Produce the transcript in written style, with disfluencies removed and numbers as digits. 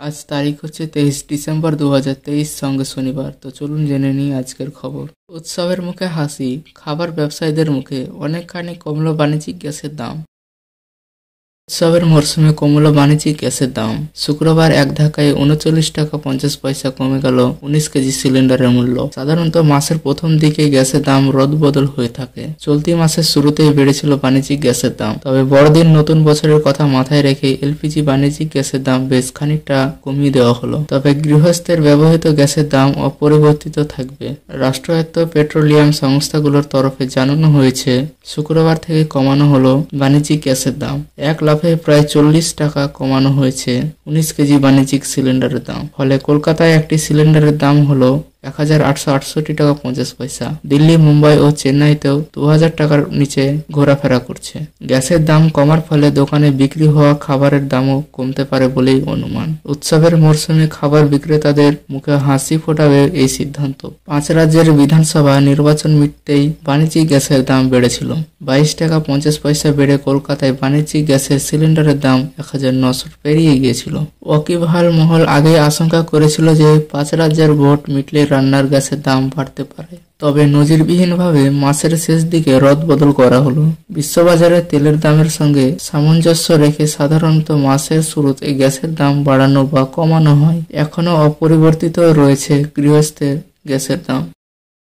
আজ তারিখ হচ্ছে 23 ডিসেম্বর 2023, সঙ্গে শনিবার। তো চলুন জেনে নিই আজকের খবর। উৎসবের মুখে হাসি, খাবার ব্যবসায়ীদের মুখে অনেকখানি কমল বাণিজ্যিক গ্যাসের দাম। উৎসবের মরশুমে কমল বাণিজ্যিক গ্যাসের দাম। শুক্রবার এক ধাক্কায় 39 টাকা 50 পয়সা কমে গেল 19 কেজি সিলিন্ডারের মূল্য। সাধারণত মাসের প্রথম দিকে গ্যাসের দাম রদবদল হয়ে থাকে। চলতি মাসের শুরুতেই বেড়েছিল বাণিজ্যিক গ্যাসের দাম। তবে বড়দিন নতুন বছরের কথা মাথায় রেখে এলপিজি বাণিজ্যিক গ্যাসের দাম বেশ খানিকটা কমিয়ে দেওয়া হলো। তবে গৃহস্থের ব্যবহৃত গ্যাসের দাম অপরিবর্তিত থাকবে। রাষ্ট্রায়ত্ত পেট্রোলিয়াম সংস্থাগুলোর তরফে জানানো হয়েছে, শুক্রবার থেকে কমানো হলো বাণিজ্যিক গ্যাসের দাম। এক লাফে প্রায় 40 টাকা কমানো হয়েছে 19 কেজি বাণিজ্যিক সিলিন্ডারের দাম। ফলে কলকাতায় একটি সিলিন্ডারের দাম হলো 1868 টাকা 50 পয়সা। দিল্লি, মুম্বাই ও চেন্নাইতেও 2000 টাকার নিচে ঘোরাফেরা করছে। গ্যাসের দাম কমার ফলে দোকানে বিক্রি হওয়া খাবারের দামও কমতে পারে বলেই অনুমান। উৎসবের মরশুমে খাবার বিক্রেতাদের মুখে হাসি ফোটাবে এই সিদ্ধান্ত। 5 রাজ্যের বিধানসভা নির্বাচন মিটতেই বাণিজ্যিক গ্যাসের দাম বেড়েছিল। 22 টাকা 50 পয়সা বেড়ে কলকাতায় বাণিজ্যিক গ্যাসের সিলিন্ডারের দাম 1900 পেরিয়ে গিয়েছিল। ওয়াকিবহাল মহল আগেই আশঙ্কা করেছিল যে 5 রাজ্যের ভোট মিটলে রান্নার গ্যাসের দাম বাড়তে পারে। তবে নজিরবিহীনভাবে মাসের শেষ দিকে রদবদল করা হলো। বিশ্ববাজারে তেলের দামের সঙ্গে সামঞ্জস্য রেখে সাধারণত মাসের শুরুতে গ্যাসের দাম বাড়ানো বা কমানো হয়। এখনো অপরিবর্তিত রয়েছে গৃহস্থের গ্যাসের দাম।